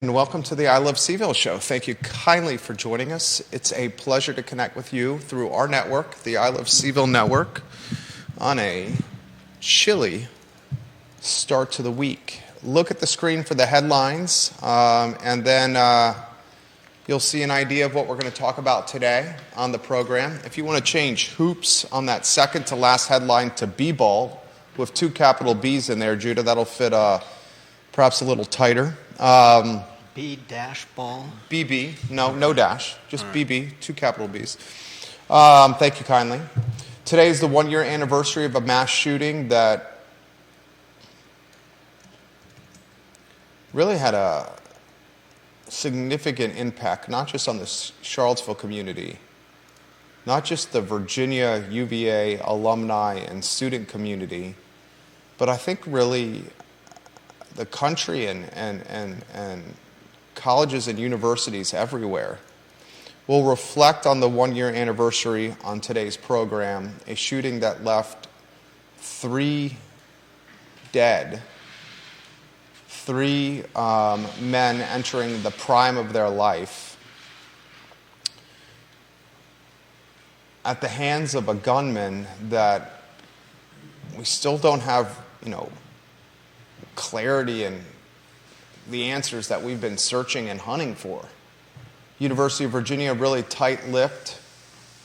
And welcome to the I Love CVille Show. Thank you kindly for joining us. It's a pleasure to connect with you through our network, the I Love CVille Network, on a chilly start to the week. Look at the screen for the headlines, and then you'll see an idea of what we're going to talk about today on the program. If you want to change hoops on that second to last headline to B-ball with two capital B's in there, Judah, that'll fit perhaps a little tighter. B-ball? BB, no dash, just right. BB, two capital B's. Thank you kindly. Today is the 1-year anniversary of a mass shooting that really had a significant impact, not just on the Charlottesville community, not just the Virginia UVA alumni and student community, but I think really the country and colleges and universities everywhere. We'll reflect on the 1-year anniversary on today's program, a shooting that left 3 dead, 3 men entering the prime of their life at the hands of a gunman that we still don't have, clarity and the answers that we've been searching and hunting for. University of Virginia really tight-lipped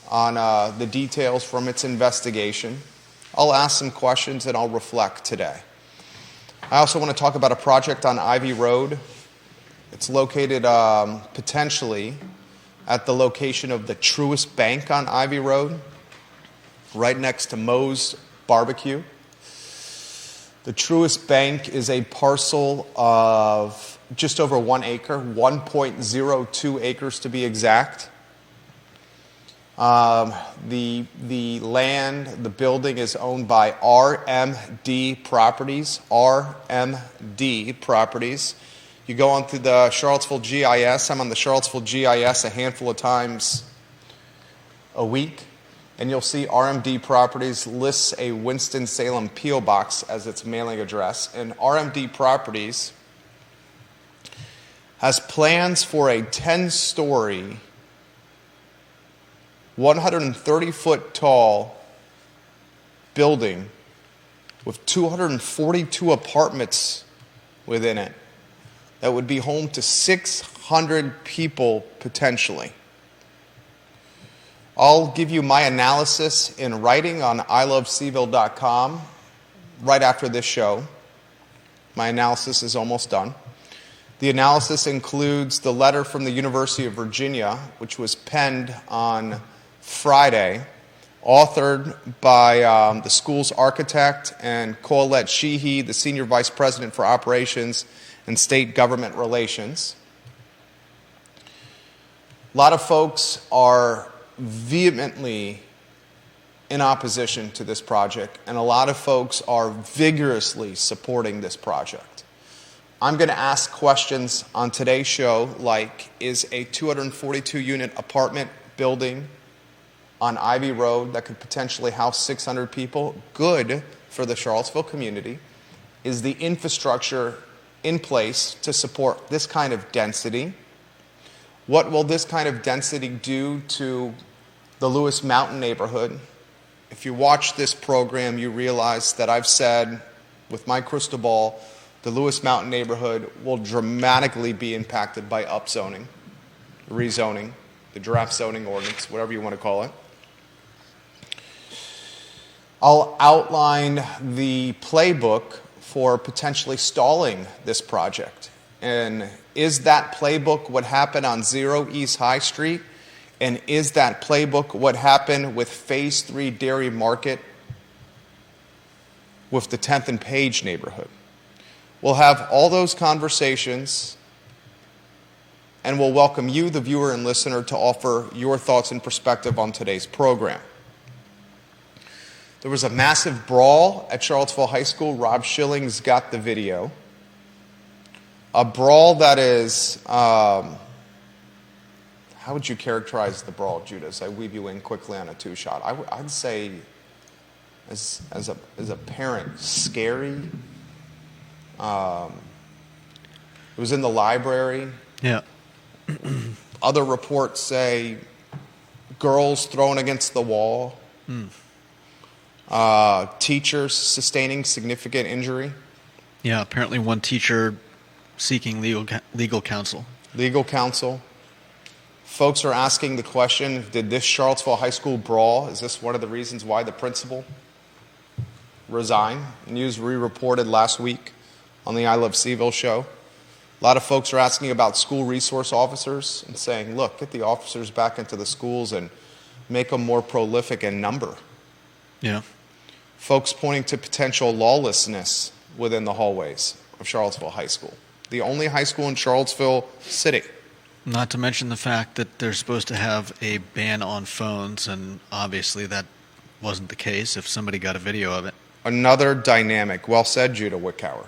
on the details from its investigation. I'll ask some questions and I'll reflect today. I also want to talk about a project on Ivy Road. It's located potentially at the location of the Truist Bank on Ivy Road, right next to Moe's Barbecue. The Truist Bank is a parcel of just over 1 acre, 1.02 acres to be exact. The land, the building is owned by RMD Properties. RMD Properties. You go onto the Charlottesville GIS. I'm on the Charlottesville GIS a handful of times a week. And you'll see RMD Properties lists a Winston-Salem P.O. box as its mailing address. And RMD Properties has plans for a 10-story, 130-foot-tall building with 242 apartments within it that would be home to 600 people potentially. I'll give you my analysis in writing on ilovecville.com right after this show. My analysis is almost done. The analysis includes the letter from the University of Virginia, which was penned on Friday, authored by the school's architect and Colette Sheehy, the Senior Vice President for Operations and State Government Relations. A lot of folks are vehemently in opposition to this project, and a lot of folks are vigorously supporting this project. I'm going to ask questions on today's show like, is a 242-unit apartment building on Ivy Road that could potentially house 600 people good for the Charlottesville community? Is the infrastructure in place to support this kind of density? What will this kind of density do to the Lewis Mountain neighborhood? If you watch this program, you realize that I've said, with my crystal ball, the Lewis Mountain neighborhood will dramatically be impacted by upzoning, rezoning, the draft zoning ordinance, whatever you want to call it. I'll outline the playbook for potentially stalling this project. And is that playbook what happened on 0 East High Street? And is that playbook what happened with Phase 3 Dairy Market with the 10th and Page neighborhood? We'll have all those conversations, and we'll welcome you, the viewer and listener, to offer your thoughts and perspective on today's program. There was a massive brawl at Charlottesville High School. Rob Schilling's got the video. A brawl that is, how would you characterize the brawl, Judah? As I weave you in quickly on a 2-shot. I'd say, as a parent, scary, It was in the library. Yeah. Other reports say girls thrown against the wall. Teachers sustaining significant injury. Yeah, apparently one teacher seeking legal counsel. Legal counsel. Folks are asking the question, did this Charlottesville high school brawl, is this one of the reasons why the principal resigned? News re-reported last week on the I Love CVille Show. A lot of folks are asking about school resource officers and saying, look, get the officers back into the schools and make them more prolific in number. Yeah. Folks pointing to potential lawlessness within the hallways of Charlottesville High School, the only high school in Charlottesville City. Not to mention the fact that they're supposed to have a ban on phones, and obviously that wasn't the case if somebody got a video of it. Another dynamic, well said, Judah Wickower.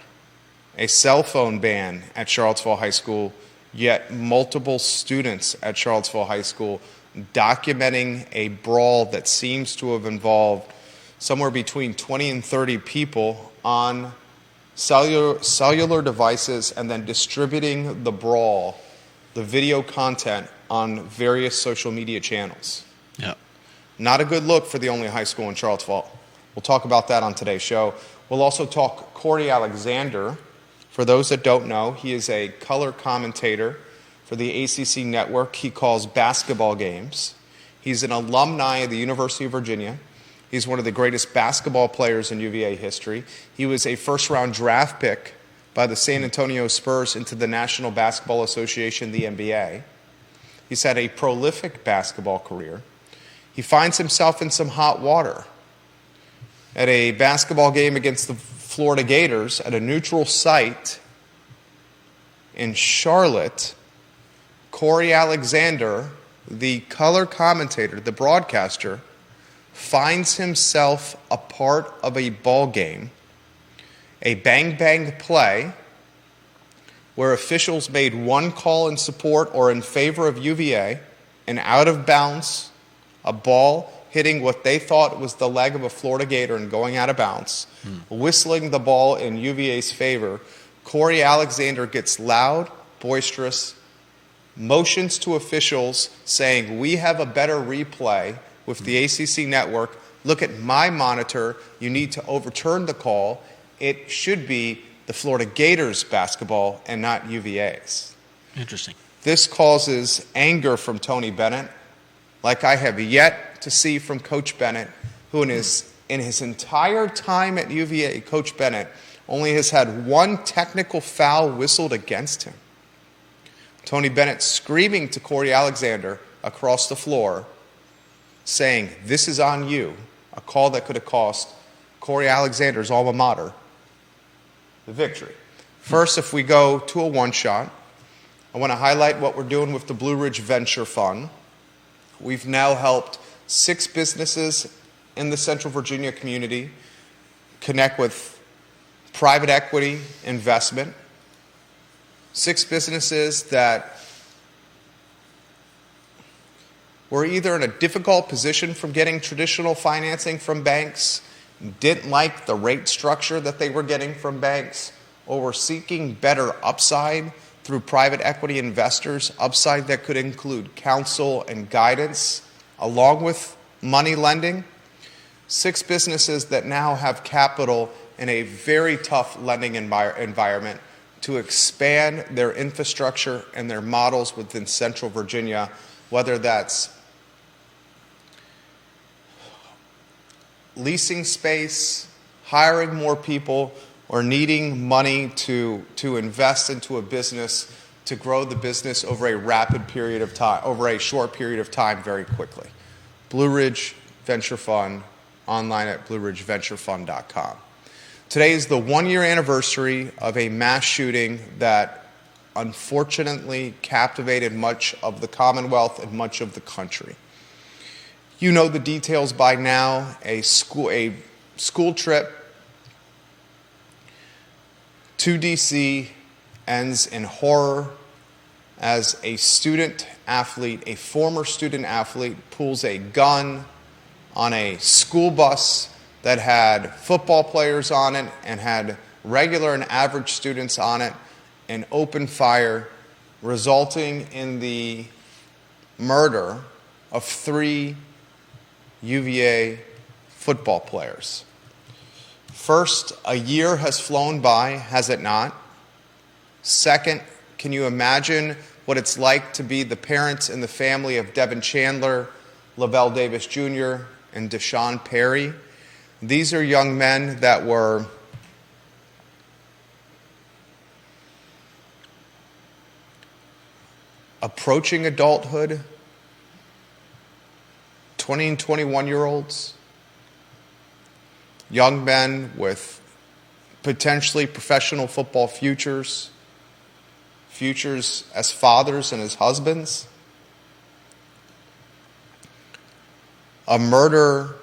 A cell phone ban at Charlottesville High School, yet multiple students at Charlottesville High School documenting a brawl that seems to have involved somewhere between 20 and 30 people on cellular devices and then distributing the brawl, the video content, on various social media channels. Yeah. Not a good look for the only high school in Charlottesville. We'll talk about that on today's show. We'll also talk Cory Alexander. For those that don't know, he is a color commentator for the ACC network. He calls basketball games. He's an alumni of the University of Virginia. He's one of the greatest basketball players in UVA history. He was a first-round draft pick by the San Antonio Spurs into the National Basketball Association, the NBA. He's had a prolific basketball career. He finds himself in some hot water. At a basketball game against the Florida Gators at a neutral site in Charlotte, Cory Alexander, the color commentator, the broadcaster, finds himself a part of a ball game, a bang-bang play, where officials made one call in support or in favor of UVA, and out of bounds, a ball hitting what they thought was the leg of a Florida Gator and going out of bounds, whistling the ball in UVA's favor. Cory Alexander gets loud, boisterous, motions to officials saying, we have a better replay with the ACC network. Look at my monitor. You need to overturn the call. It should be the Florida Gators basketball and not UVA's. Interesting. This causes anger from Tony Bennett, like I have yet to see from Coach Bennett, who in his entire time at UVA, Coach Bennett only has had one technical foul whistled against him. Tony Bennett screaming to Cory Alexander across the floor, saying, this is on you, a call that could have cost Cory Alexander's alma mater the victory. First, if we go to a one-shot, I want to highlight what we're doing with the Blue Ridge Venture Fund. We've now helped 6 businesses in the Central Virginia community connect with private equity investment. 6 businesses that were either in a difficult position from getting traditional financing from banks, didn't like the rate structure that they were getting from banks, or were seeking better upside through private equity investors, upside that could include counsel and guidance, along with money lending. 6 businesses that now have capital in a very tough lending environment to expand their infrastructure and their models within Central Virginia, whether that's leasing space, hiring more people, or needing money to invest into a business to grow the business over a rapid period of time, over a short period of time, very quickly. Blue Ridge Venture Fund, online at blueridgeventurefund.com. Today is the 1-year anniversary of a mass shooting that unfortunately captivated much of the Commonwealth and much of the country. You know the details by now. A school trip to D.C. ends in horror as a student athlete, a former student athlete, pulls a gun on a school bus that had football players on it and had regular and average students on it, and opened fire, resulting in the murder of 3 UVA football players. First, a year has flown by, has it not? Second, can you imagine what it's like to be the parents and the family of Devin Chandler, Lavelle Davis Jr., and Deshaun Perry? These are young men that were approaching adulthood, 20 and 21-year-olds, young men with potentially professional football futures as fathers and as husbands. A murder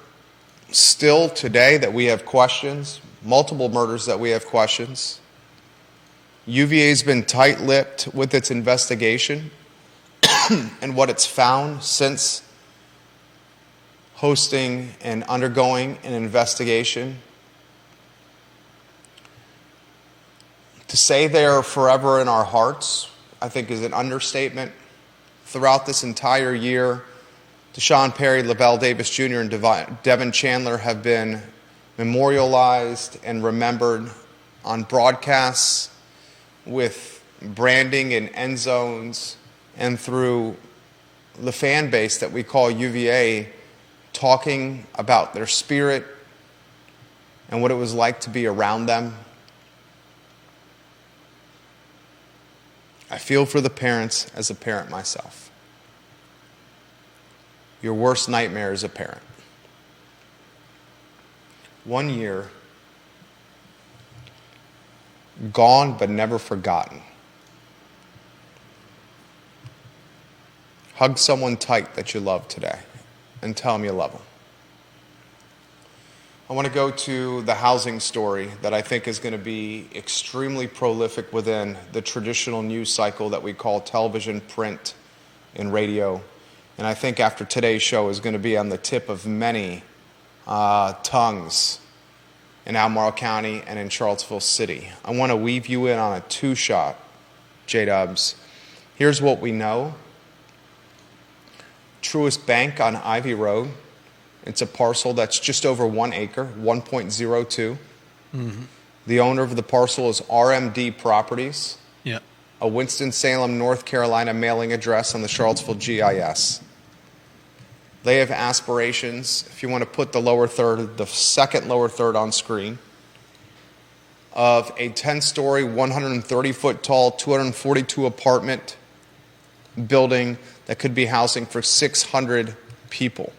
still today that we have questions, multiple murders that we have questions. UVA has been tight-lipped with its investigation and what it's found since hosting and undergoing an investigation. To say they are forever in our hearts, I think, is an understatement. Throughout this entire year, Deshaun Perry, Lavelle Davis Jr., and Devin Chandler have been memorialized and remembered on broadcasts with branding and end zones and through the fan base that we call UVA, talking about their spirit and what it was like to be around them. I feel for the parents as a parent myself. Your worst nightmare as a parent. 1 year, gone but never forgotten. Hug someone tight that you love today and tell them you love them. I want to go to the housing story that I think is going to be extremely prolific within the traditional news cycle that we call television, print, and radio. And I think after today's show is going to be on the tip of many tongues in Albemarle County and in Charlottesville City. I want to weave you in on a 2-shot, J-Dubs. Here's what we know. Truist Bank on Ivy Road. It's a parcel that's just over 1 acre, 1.02. Mm-hmm. The owner of the parcel is RMD Properties, a Winston-Salem, North Carolina mailing address on the Charlottesville GIS. They have aspirations, if you want to put the lower third, the second lower third on screen, of a 10-story, 130-foot tall, 242 apartment building that could be housing for 600 people.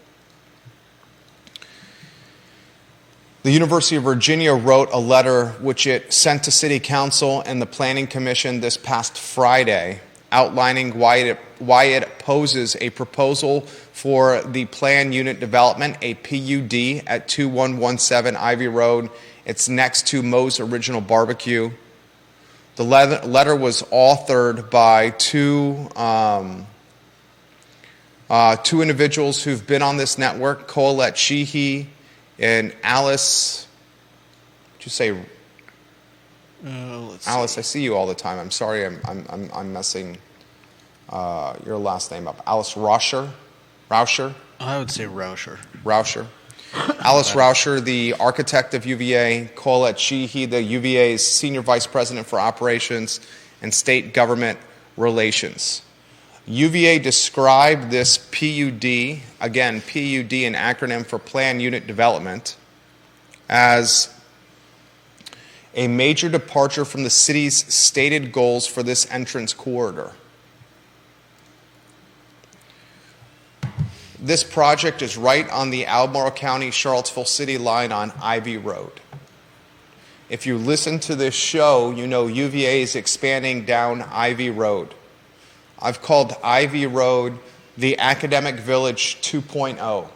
The University of Virginia wrote a letter which it sent to City Council and the Planning Commission this past Friday, outlining why it opposes a proposal for the planned unit development, a PUD, at 2117 Ivy Road. It's next to Moe's Original Barbecue. The letter was authored by two individuals who've been on this network, Colette Sheehy and Alice. Did you say? Alice, I see you all the time. I'm sorry, I'm messing your last name up. Alice Rauscher. I would say Rauscher. Alice Rauscher, the architect of UVA. Colette Sheehy, the UVA's senior vice president for operations and state government relations. UVA described this PUD, again, PUD, an acronym for Planned Unit Development, as a major departure from the city's stated goals for this entrance corridor. This project is right on the Albemarle County, Charlottesville City line on Ivy Road. If you listen to this show, you know UVA is expanding down Ivy Road. I've called Ivy Road the Academic Village 2.0.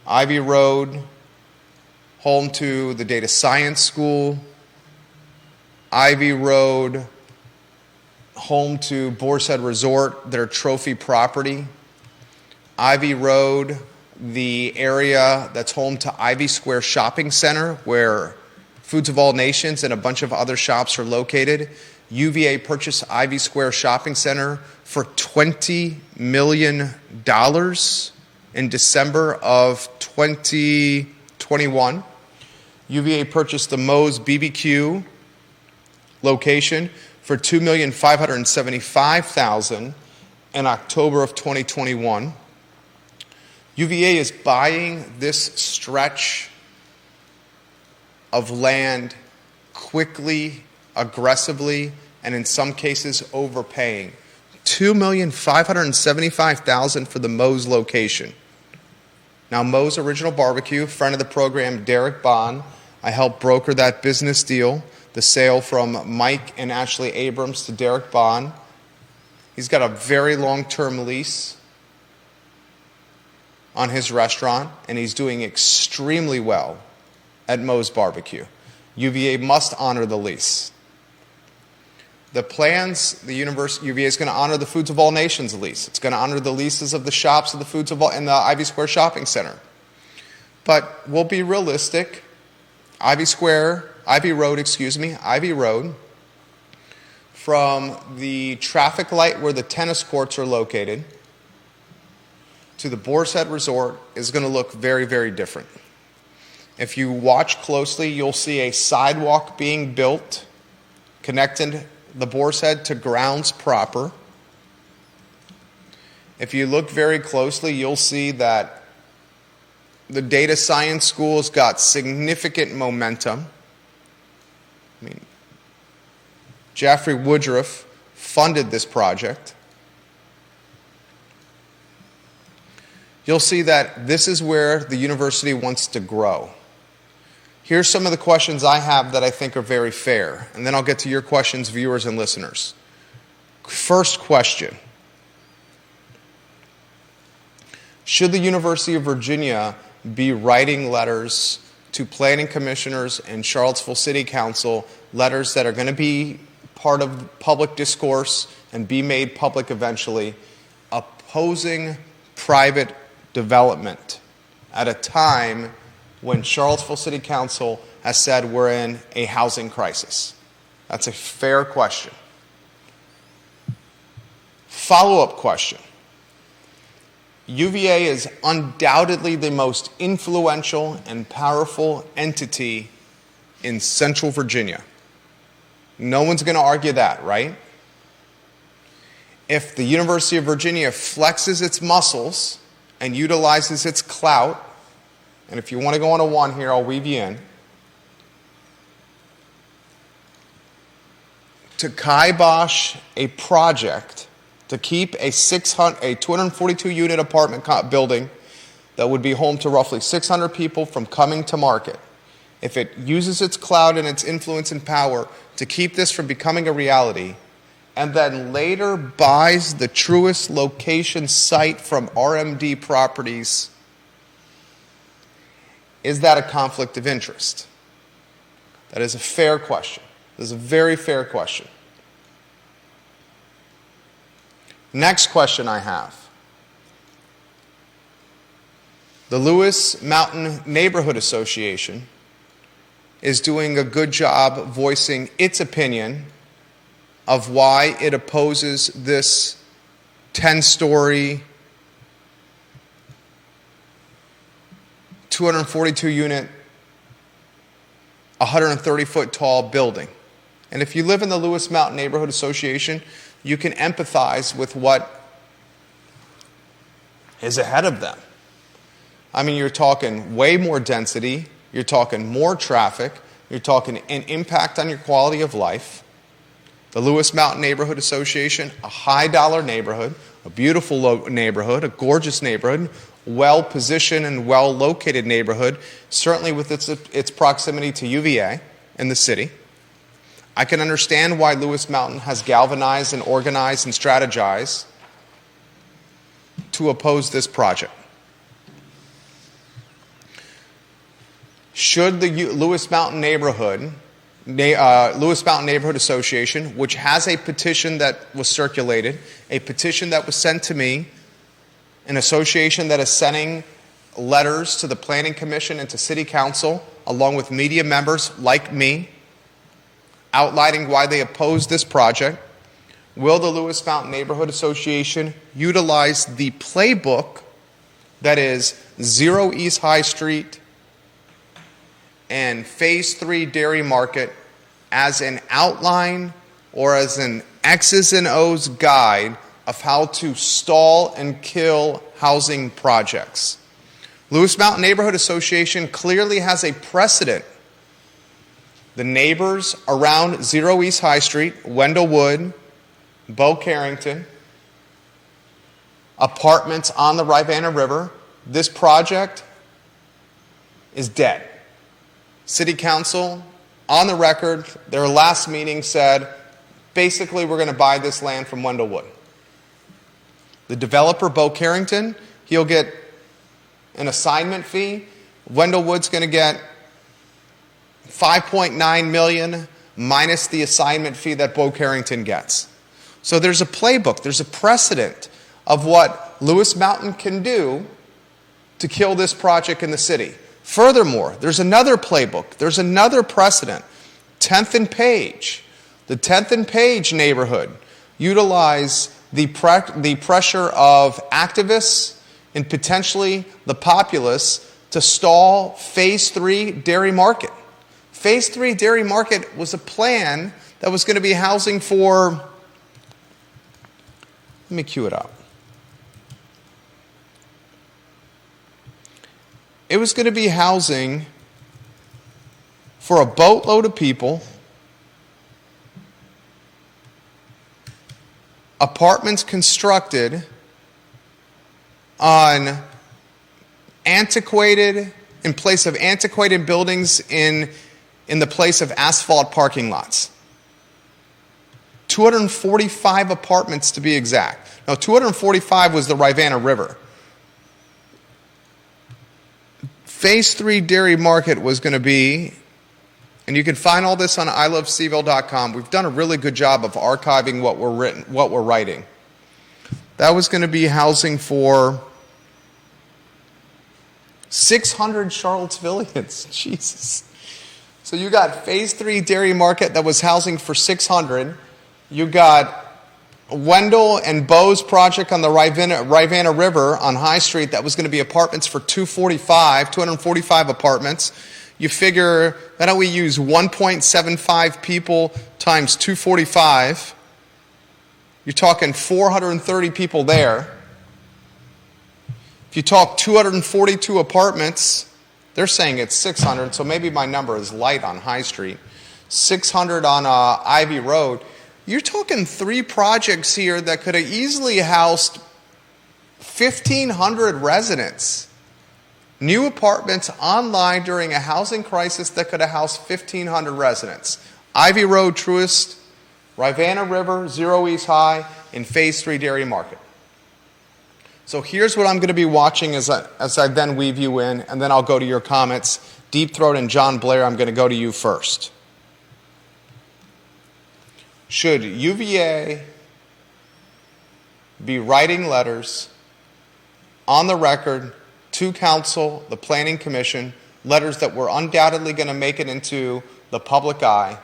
Ivy Road, home to the Data Science School. Ivy Road, home to Boar's Head Resort, their trophy property. Ivy Road, the area that's home to Ivy Square Shopping Center, where Foods of All Nations and a bunch of other shops are located. UVA purchased Ivy Square Shopping Center for $20 million in December of 2021. UVA purchased the Moe's BBQ location for $2,575,000 in October of 2021. UVA is buying this stretch of land quickly, aggressively, and in some cases overpaying. $2,575,000 for the Moe's location. Now, Moe's Original Barbecue, friend of the program, Derek Bond, I helped broker that business deal, the sale from Mike and Ashley Abrams to Derek Bond. He's got a very long-term lease on his restaurant, and he's doing extremely well at Moe's Barbecue. UVA must honor the lease. The plans, UVA is going to honor the Foods of All Nations lease. It's going to honor the leases of the shops of the Foods of All and the Ivy Square Shopping Center. But we'll be realistic. Ivy Road, from the traffic light where the tennis courts are located to the Boar's Head Resort is going to look very, very different. If you watch closely, you'll see a sidewalk being built connecting the Boar's Head to grounds proper. If you look very closely, you'll see that the data science school's got significant momentum. I mean, Jaffrey Woodruff funded this project. You'll see that this is where the university wants to grow. Here's some of the questions I have that I think are very fair, and then I'll get to your questions, viewers and listeners. First question. Should the University of Virginia be writing letters to planning commissioners and Charlottesville City Council, letters that are going to be part of public discourse and be made public eventually, opposing private development at a time when Charlottesville City Council has said we're in a housing crisis? That's a fair question. Follow-up question. UVA is undoubtedly the most influential and powerful entity in Central Virginia. No one's going to argue that, right? If the University of Virginia flexes its muscles and utilizes its clout, and if you want to go on a one here, I'll weave you in, to kibosh a project to keep a 242-unit apartment building that would be home to roughly 600 people from coming to market, if it uses its clout and its influence and power to keep this from becoming a reality, and then later buys the truest location site from RMD Properties, is that a conflict of interest? That is a fair question. That is a very fair question. Next question I have. The Lewis Mountain Neighborhood Association is doing a good job voicing its opinion of why it opposes this 10-story, 242-unit, 130-foot tall building. And if you live in the Lewis Mountain Neighborhood Association, you can empathize with what is ahead of them. I mean, you're talking way more density, you're talking more traffic, you're talking an impact on your quality of life. The Lewis Mountain Neighborhood Association, a high-dollar neighborhood, a beautiful neighborhood, a gorgeous neighborhood, well-positioned and well-located neighborhood, certainly with its proximity to UVA in the city. I can understand why Lewis Mountain has galvanized and organized and strategized to oppose this project. Should the Lewis Mountain Neighborhood Association, which has a petition that was circulated, a petition that was sent to me, an association that is sending letters to the Planning Commission and to City Council, along with media members like me, outlining why they oppose this project. Will the Lewis Mountain Neighborhood Association utilize the playbook that is 0 East High Street and Phase 3 Dairy Market as an outline or as an X's and O's guide of how to stall and kill housing projects? Lewis Mountain Neighborhood Association clearly has a precedent. The neighbors around 0 East High Street, Wendell Wood, Bo Carrington, apartments on the Rivanna River, this project is dead. City Council, on the record, their last meeting said, basically we're going to buy this land from Wendell Wood. The developer, Bo Carrington, he'll get an assignment fee. Wendell Wood's going to get $5.9 million minus the assignment fee that Bo Carrington gets. So there's a playbook, there's a precedent of what Lewis Mountain can do to kill this project in the city. Furthermore, there's another playbook, there's another precedent. 10th and Page. The 10th and Page neighborhood utilize the pressure of activists and potentially the populace to stall Phase 3 Dairy Market. Phase 3 Dairy Market was a plan that was going to be housing for, let me cue it up. It was going to be housing for a boatload of people, apartments constructed on in place of antiquated buildings in the place of asphalt parking lots. 245 apartments to be exact. Now, 245 was the Rivanna River. Phase 3 Dairy Market was going to be, and you can find all this on ilovecville.com. We've done a really good job of archiving what we're writing. That was going to be housing for 600 Charlottesvillians. Jesus. So you got Phase 3 Dairy Market that was housing for 600. You got Wendell and Bo's project on the Rivanna River on High Street that was going to be apartments for 245 apartments. You figure that we use 1.75 people times 245. You're talking 430 people there. If you talk 242 apartments, they're saying it's 600, so maybe my number is light on High Street. 600 on Ivy Road. You're talking 3 projects here that could have easily housed 1,500 residents. New apartments online during a housing crisis that could have housed 1,500 residents. Ivy Road, Truist, Rivanna River, 0 East High, and Phase 3 Dairy Market. So here's what I'm going to be watching as I then weave you in, and then I'll go to your comments. Deep Throat and John Blair, I'm going to go to you first. Should UVA be writing letters on the record to council, the planning commission, letters that were undoubtedly going to make it into the public eye,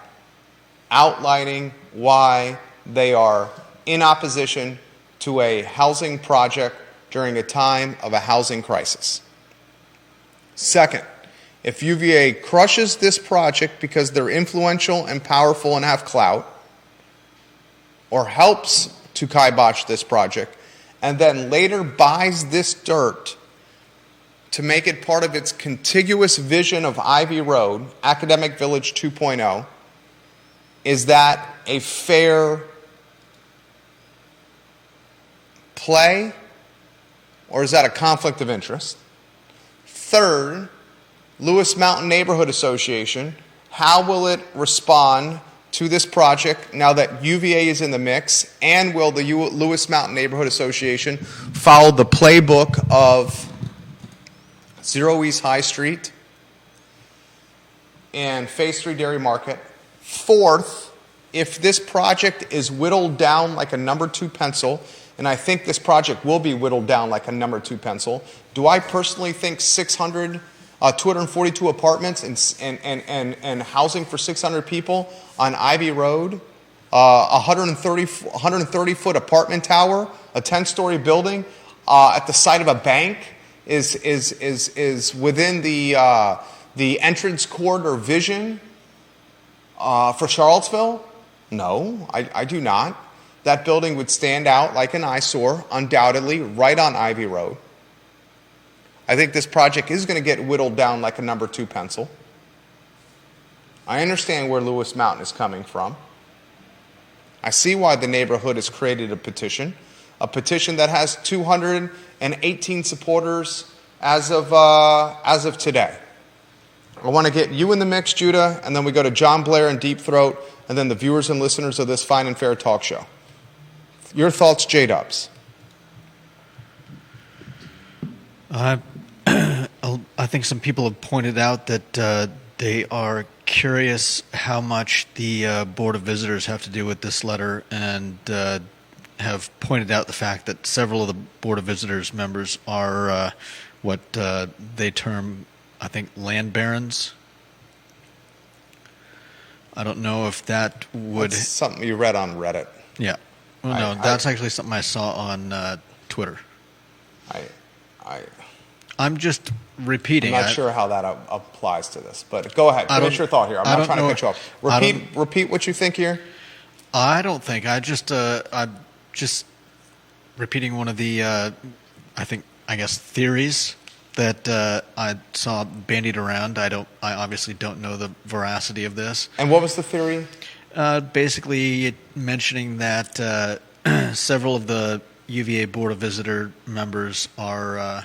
outlining why they are in opposition to a housing project during a time of a housing crisis? Second, if UVA crushes this project because they're influential and powerful and have clout, or helps to kibosh this project, and then later buys this dirt to make it part of its contiguous vision of Ivy Road, Academic Village 2.0, is that a fair play, or is that a conflict of interest? Third, Lewis Mountain Neighborhood Association, how will it respond to this project now that UVA is in the mix, and will the Lewis Mountain Neighborhood Association follow the playbook of 0 East High Street and Phase 3 Dairy Market? Fourth, if this project is whittled down like a number 2 pencil, and I think this project will be whittled down like a number 2 pencil, do I personally think 600 242 apartments and housing for 600 people on Ivy Road, 130-foot apartment tower, a 10-story building at the site of a bank is within the entrance corridor vision for Charlottesville? No, I do not. That building would stand out like an eyesore, undoubtedly, right on Ivy Road. I think this project is going to get whittled down like a number 2 pencil. I understand where Lewis Mountain is coming from. I see why the neighborhood has created a petition that has 218 supporters as of today. I want to get you in the mix, Judah, and then we go to John Blair and Deep Throat, and then the viewers and listeners of this fine and fair talk show. Your thoughts, J-Dubs? I think some people have pointed out that they are curious how much the Board of Visitors have to do with this letter, and have pointed out the fact that several of the Board of Visitors members are what they term, I think, land barons. I don't know if that would... That's something you read on Reddit. Yeah. Well, no, that's actually something I saw on Twitter. I'm just repeating. I'm not sure how that applies to this, but go ahead. Finish your thought here. I'm not trying to cut you off. Repeat what you think here. I don't think. I'm just repeating one of the, I guess, theories that I saw bandied around. I obviously don't know the veracity of this. And what was the theory? Basically mentioning that several of the UVA Board of Visitor members are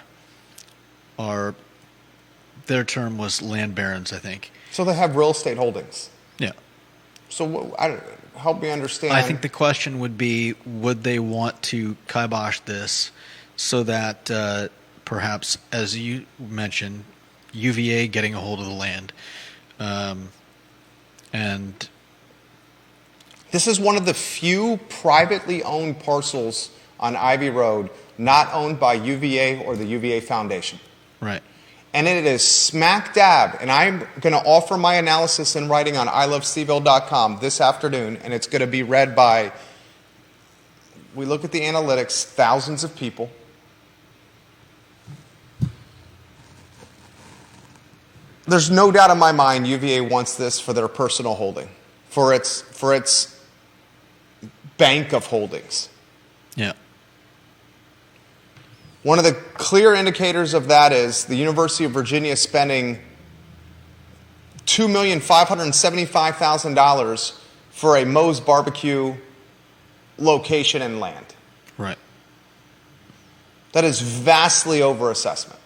their term was land barons, I think. So they have real estate holdings. Yeah. So help me understand. I think the question would be, would they want to kibosh this so that perhaps, as you mentioned, UVA getting a hold of the land, and this is one of the few privately owned parcels on Ivy Road not owned by UVA or the UVA Foundation. Right. And it is smack dab, and I'm going to offer my analysis in writing on ilovecville.com this afternoon, and it's going to be read by, we look at the analytics, thousands of people. There's no doubt in my mind UVA wants this for their personal holding, for its bank of holdings. Yeah. One of the clear indicators of that is the University of Virginia spending $2,575,000 for a Moe's Barbecue location and land. Right. That is vastly overassessment.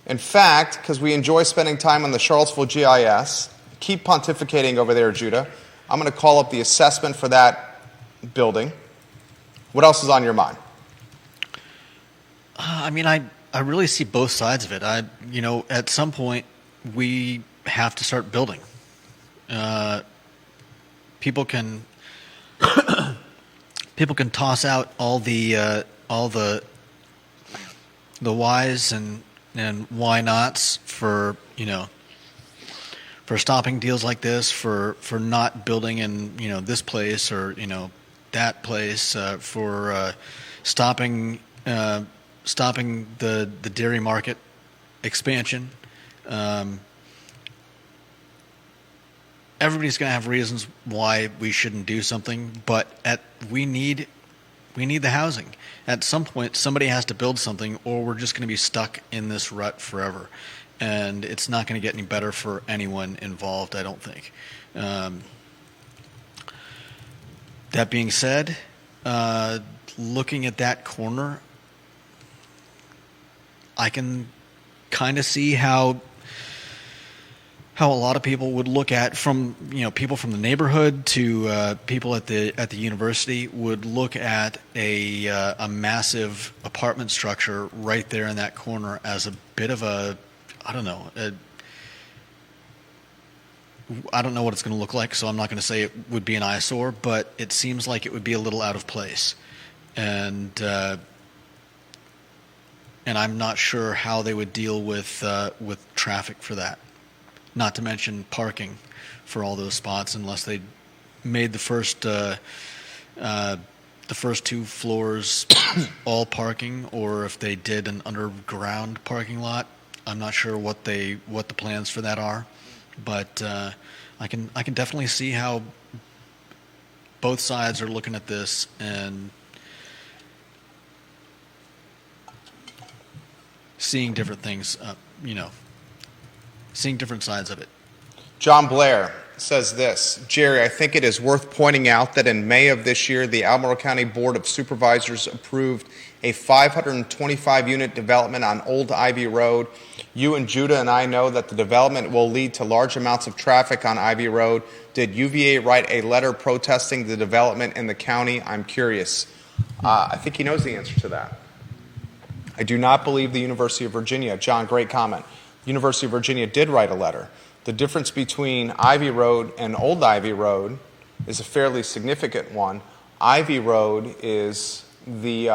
In fact, because we enjoy spending time on the Charlottesville GIS, keep pontificating over there, Judah, I'm going to call up the assessment for that building. What else is on your mind? I mean, I really see both sides of it. At some point, we have to start building. People can toss out all the whys and why nots for stopping deals like this, for not building in this place or that place, for stopping the dairy market expansion. Everybody's going to have reasons why we shouldn't do something, but we need the housing. At some point, somebody has to build something, or we're just going to be stuck in this rut forever, and it's not going to get any better for anyone involved, I don't think. That being said, looking at that corner, I can kind of see how a lot of people would look at, from people from the neighborhood to people at the university would look at a massive apartment structure right there in that corner as a bit of a, I don't know what it's going to look like, so I'm not going to say it would be an eyesore, but it seems like it would be a little out of place, and and I'm not sure how they would deal with traffic for that. Not to mention parking for all those spots, unless they made the first 2 floors all parking, or if they did an underground parking lot. I'm not sure what the plans for that are, but I can definitely see how both sides are looking at this and seeing different things, seeing different sides of it. John Blair says this, Jerry, I think it is worth pointing out that in May of this year, the Albemarle County Board of Supervisors approved a 525-unit development on Old Ivy Road. You and Judah and I know that the development will lead to large amounts of traffic on Ivy Road. Did UVA write a letter protesting the development in the county? I'm curious. I think he knows the answer to that. I do not believe the University of Virginia. John, great comment. The University of Virginia did write a letter. The difference between Ivy Road and Old Ivy Road is a fairly significant one. Ivy Road is the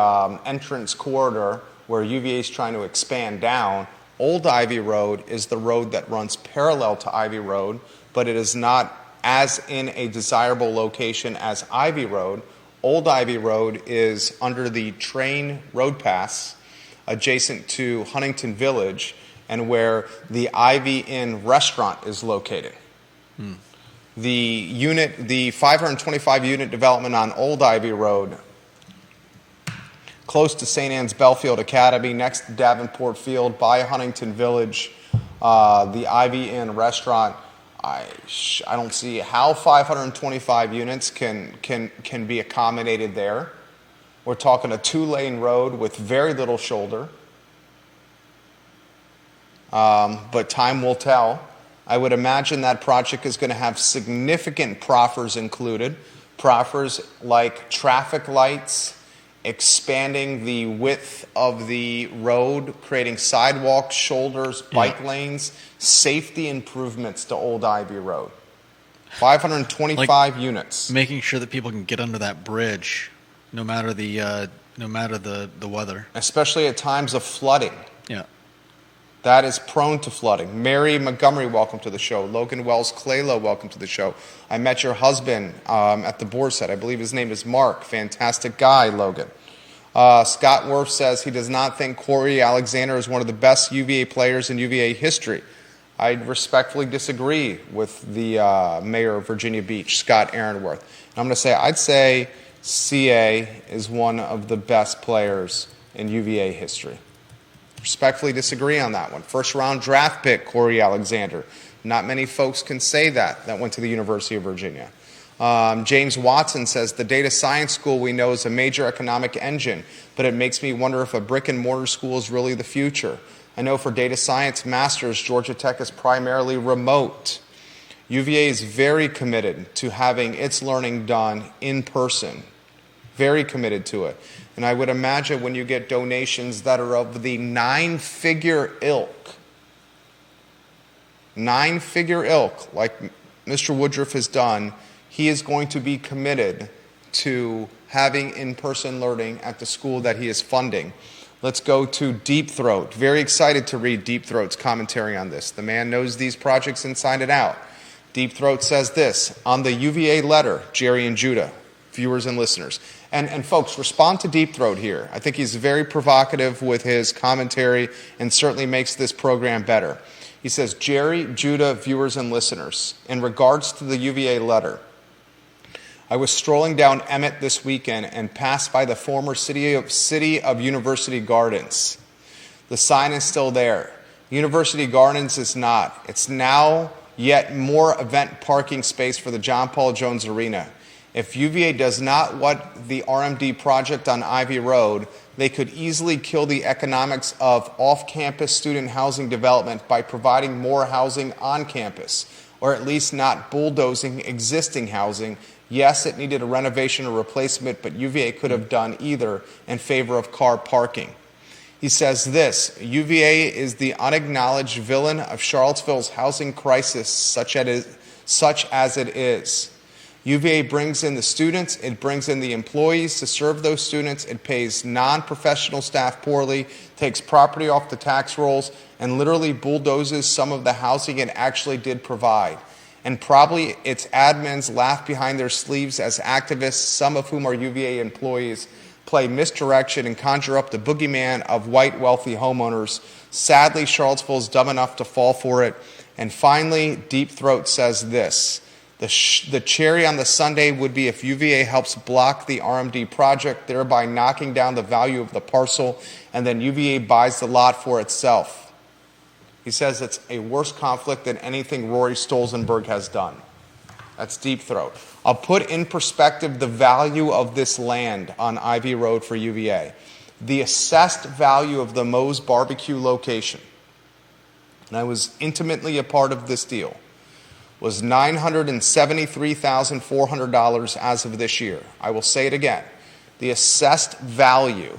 entrance corridor where UVA is trying to expand down. Old Ivy Road is the road that runs parallel to Ivy Road, but it is not as in a desirable location as Ivy Road. Old Ivy Road is under the train road pass adjacent to Huntington Village, and where the Ivy Inn restaurant is located. The 525 unit development on Old Ivy Road, close to St. Anne's Belfield Academy, next to Davenport Field, by Huntington Village, the Ivy Inn restaurant. I don't see how 525 units can be accommodated there. We're talking a 2-lane road with very little shoulder. But time will tell. I would imagine that project is going to have significant proffers included. Proffers like traffic lights, expanding the width of the road, creating sidewalks, shoulders, bike lanes, safety improvements to Old Ivy Road. 525 units. Making sure that people can get under that bridge, no matter the weather. Especially at times of flooding. Yeah. That is prone to flooding. Mary Montgomery, welcome to the show. Logan Wells Claylow, welcome to the show. I met your husband at the board set. I believe his name is Mark. Fantastic guy, Logan. Scott Worf says he does not think Cory Alexander is one of the best UVA players in UVA history. I respectfully disagree with the mayor of Virginia Beach, Scott Aaronworth. And I'm going to say, I'd say CA is one of the best players in UVA history. Respectfully disagree on that one. First round draft pick, Cory Alexander. Not many folks can say that went to the University of Virginia. James Watson says the data science school we know is a major economic engine, but it makes me wonder if a brick and mortar school is really the future. I know for data science masters, Georgia Tech is primarily remote. UVA is very committed to having its learning done in person. Very committed to it. And I would imagine when you get donations that are of the 9-figure ilk, like Mr. Woodruff has done, he is going to be committed to having in-person learning at the school that he is funding. Let's go to Deep Throat. Very excited to read Deep Throat's commentary on this. The man knows these projects inside and out. Deep Throat says this, on the UVA letter, Jerry and Judah, viewers and listeners. And folks, respond to Deep Throat here. I think he's very provocative with his commentary and certainly makes this program better. He says, Jerry, Judah, viewers and listeners, in regards to the UVA letter, I was strolling down Emmett this weekend and passed by the former city of University Gardens. The sign is still there. University Gardens is not. It's now yet more event parking space for the John Paul Jones Arena. If UVA does not want the RMD project on Ivy Road, they could easily kill the economics of off-campus student housing development by providing more housing on campus, or at least not bulldozing existing housing. Yes, it needed a renovation or replacement, but UVA could have done either in favor of car parking. He says this, UVA is the unacknowledged villain of Charlottesville's housing crisis, such as it is. UVA brings in the students, it brings in the employees to serve those students, it pays non-professional staff poorly, takes property off the tax rolls, and literally bulldozes some of the housing it actually did provide. And probably its admins laugh behind their sleeves as activists, some of whom are UVA employees, play misdirection and conjure up the boogeyman of white wealthy homeowners. Sadly, Charlottesville is dumb enough to fall for it. And finally, Deep Throat says this: the cherry on the sundae would be if UVA helps block the RMD project, thereby knocking down the value of the parcel, and then UVA buys the lot for itself. He says it's a worse conflict than anything Rory Stolzenberg has done. That's Deep Throat. I'll put in perspective the value of this land on Ivy Road for UVA. The assessed value of the Moe's barbecue location, and I was intimately a part of this deal, was $973,400 as of this year. I will say it again. The assessed value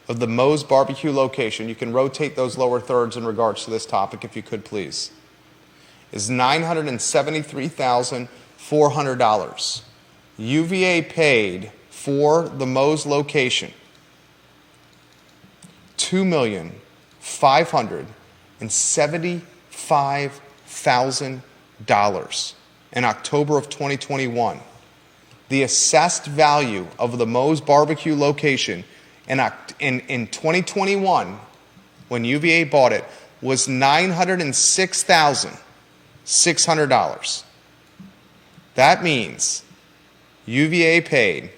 of the Moe's barbecue location, you can rotate those lower thirds in regards to this topic if you could please, is $973,400. UVA paid for the Moe's location $2,575,000 in October of 2021. The assessed value of the Moe's barbecue location in 2021, when UVA bought it, was $906,600. That means UVA paid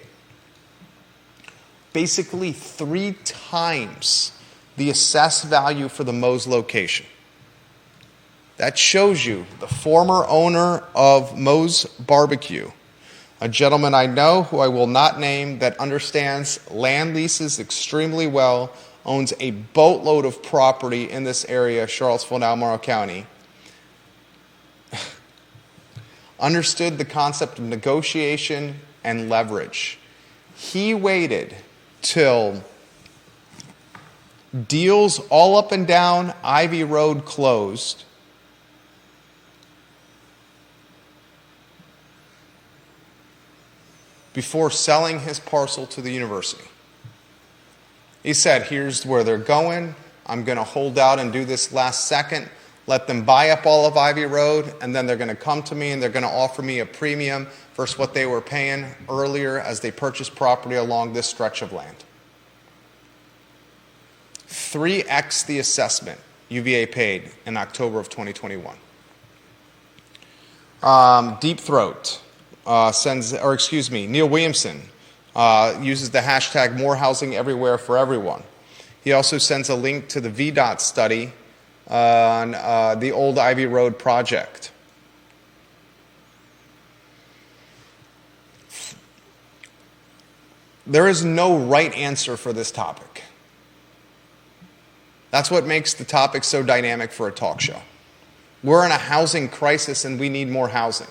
basically 3 times the assessed value for the Moe's location. That shows you the former owner of Moe's Barbecue, a gentleman I know who I will not name that understands land leases extremely well, owns a boatload of property in this area, Charlottesville and Albemarle County, understood the concept of negotiation and leverage. He waited till deals all up and down Ivy Road closed before selling his parcel to the university. He said, here's where they're going. I'm going to hold out and do this last second, let them buy up all of Ivy Road, and then they're going to come to me and they're going to offer me a premium versus what they were paying earlier as they purchased property along this stretch of land. 3x the assessment UVA paid in October of 2021. Deep Throat Neil Williamson uses the hashtag more housing everywhere for everyone. He also sends a link to the VDOT study on the old Ivy Road project. There is no right answer for this topic. That's what makes the topic so dynamic for a talk show. We're in a housing crisis and we need more housing.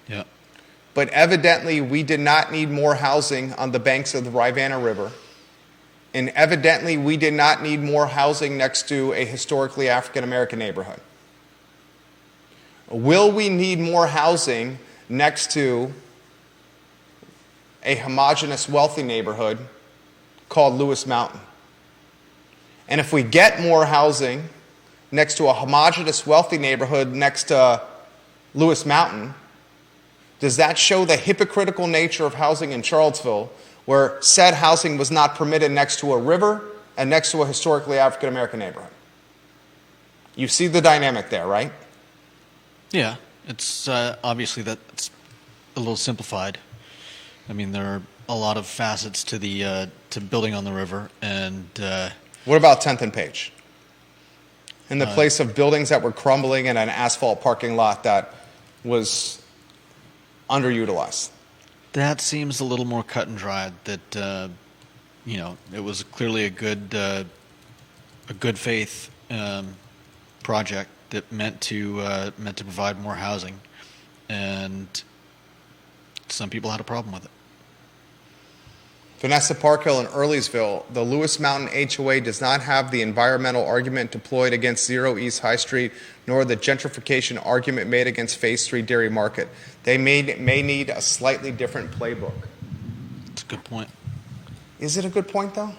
Yeah. But evidently we did not need more housing on the banks of the Rivanna River. And evidently we did not need more housing next to a historically African American neighborhood. Will we need more housing next to a homogeneous wealthy neighborhood called Lewis Mountain? And if we get more housing next to a homogeneous wealthy neighborhood next to Lewis Mountain, does that show the hypocritical nature of housing in Charlottesville, where said housing was not permitted next to a river and next to a historically African American neighborhood? You see the dynamic there, right? Yeah, it's obviously that's a little simplified. I mean, there are a lot of facets to the to building on the river, and what about 10th and Page? In the place of buildings that were crumbling and an asphalt parking lot that was underutilized. That seems a little more cut and dried. That it was clearly a good faith project that meant to provide more housing, and some people had a problem with it. Vanessa Parkhill in Earlysville, the Lewis Mountain HOA does not have the environmental argument deployed against Zero East High Street, nor the gentrification argument made against Phase 3 Dairy Market. They may need a slightly different playbook. That's a good point. Is it a good point, though?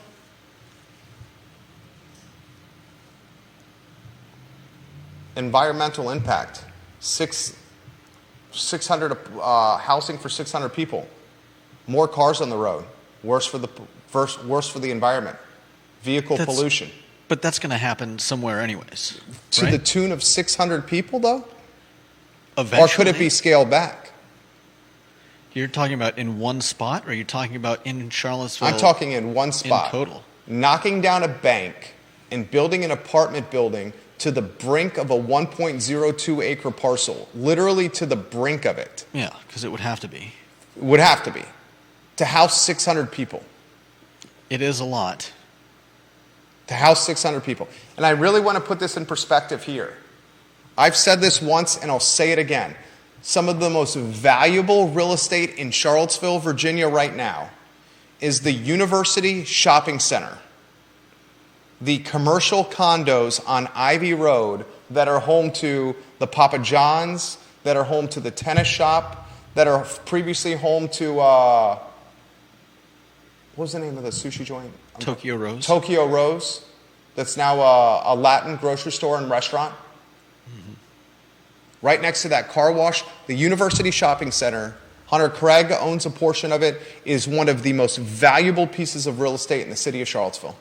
Environmental impact, 600 housing for 600 people, more cars on the road. Worse for the environment. Vehicle pollution. But that's going to happen somewhere anyways. To the tune of 600 people, though? Eventually? Or could it be scaled back? You're talking about in one spot, or are you talking about in Charlottesville? I'm talking in one spot. In total. Knocking down a bank and building an apartment building to the brink of a 1.02 acre parcel. Literally to the brink of it. Yeah, because it would have to be. It would have to be. To house 600 people. It is a lot. To house 600 people. And I really want to put this in perspective here. I've said this once and I'll say it again. Some of the most valuable real estate in Charlottesville, Virginia right now is the University Shopping Center. The commercial condos on Ivy Road that are home to the Papa John's, that are home to the tennis shop, that are previously home to... what was the name of the sushi joint? Tokyo Rose. Tokyo Rose. That's now a Latin grocery store and restaurant. Mm-hmm. Right next to that car wash, the University Shopping Center. Hunter Craig owns a portion of it. Is one of the most valuable pieces of real estate in the city of Charlottesville.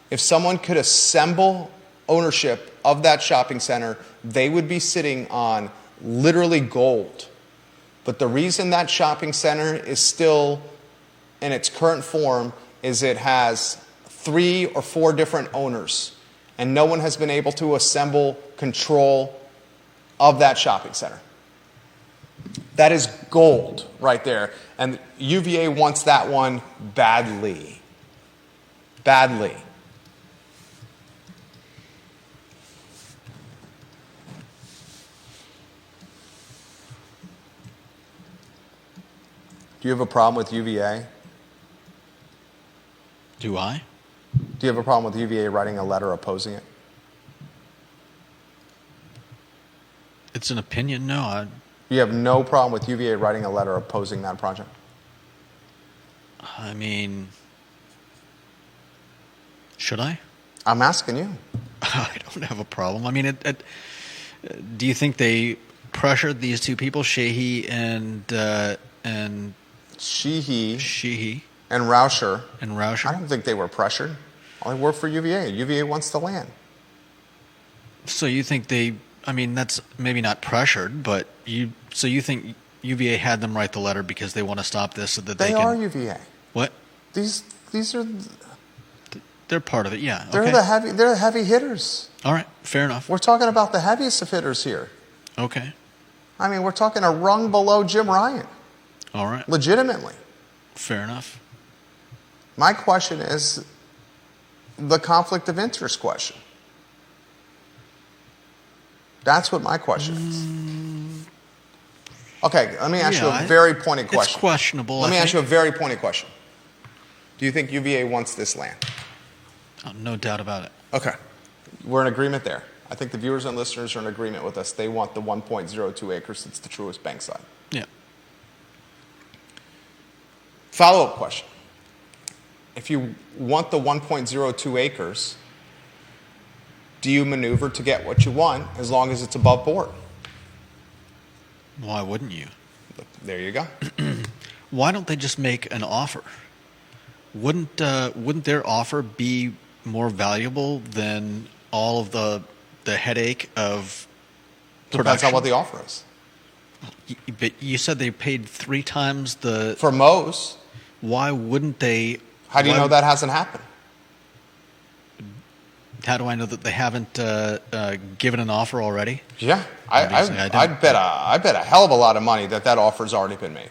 If someone could assemble ownership of that shopping center, they would be sitting on literally gold. But the reason that shopping center is still in its current form is it has 3 or 4 different owners, and no one has been able to assemble control of that shopping center. That is gold right there, and UVA wants that one badly. Badly. Do you have a problem with UVA? Do I? Do you have a problem with UVA writing a letter opposing it? It's an opinion, no. You have no problem with UVA writing a letter opposing that project? I mean, should I? I'm asking you. I don't have a problem. I mean, do you think they pressured these two people, Sheehy and Sheehy and Rauscher. I don't think they were pressured. They work for UVA. UVA wants the land. So you think that's maybe not pressured, but so you think UVA had them write the letter because they want to stop this so that they can... They are UVA. What? These are... They're part of it, yeah. They're okay. They're the heavy hitters. All right, fair enough. We're talking about the heaviest of hitters here. Okay. I mean, we're talking a rung below Jim Ryan. All right. Legitimately. Fair enough. My question is the conflict of interest question. That's what my question is. Okay, let me ask you a very pointed question. It's questionable. Let me ask you a very pointed question. Do you think UVA wants this land? Oh, no doubt about it. Okay. We're in agreement there. I think the viewers and listeners are in agreement with us. They want the 1.02 acres. It's the truest bankside. Yeah. Follow-up question. If you want the 1.02 acres, do you maneuver to get what you want as long as it's above board? Why wouldn't you? There you go. Why don't they just make an offer? Wouldn't their offer be more valuable than all of the headache of production? Depends on what the offer is. But you said they paid 3 times the... For Moe's. Why wouldn't they... How do you know that hasn't happened? How do I know that they haven't given an offer already? Yeah. I bet a hell of a lot of money that offer's already been made.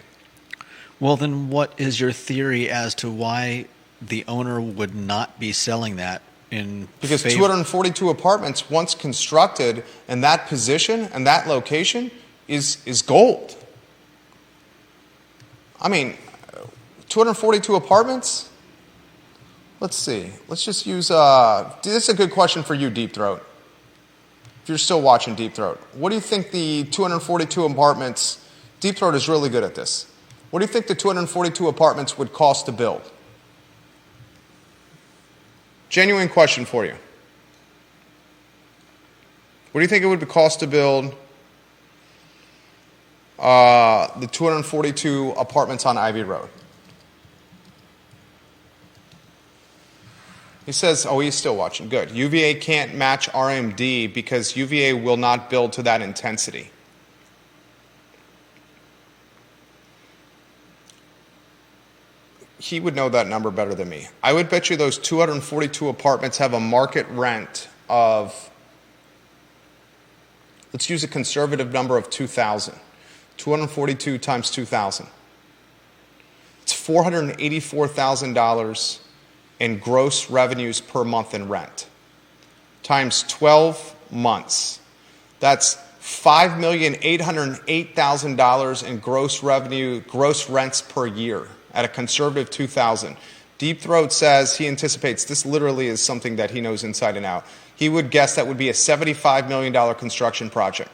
Well, then what is your theory as to why the owner would not be selling that in Because favor? 242 apartments, once constructed in that position and that location, is gold. I mean, 242 apartments? Let's see. Let's just use, this is a good question for you, Deep Throat. If you're still watching Deep Throat. What do you think the 242 apartments, Deep Throat is really good at this. What do you think the 242 apartments would cost to build? Genuine question for you. What do you think it would cost to build the 242 apartments on Ivy Road? He says, oh, he's still watching. Good. UVA can't match RMD because UVA will not build to that intensity. He would know that number better than me. I would bet you those 242 apartments have a market rent of, let's use a conservative number of 2,000. 242 times 2,000. It's $484,000 in gross revenues per month in rent. Times 12 months. That's $5,808,000 in gross revenue, gross rents per year at a conservative 2,000. Deep Throat says he anticipates this literally is something that he knows inside and out. He would guess that would be a $75 million construction project.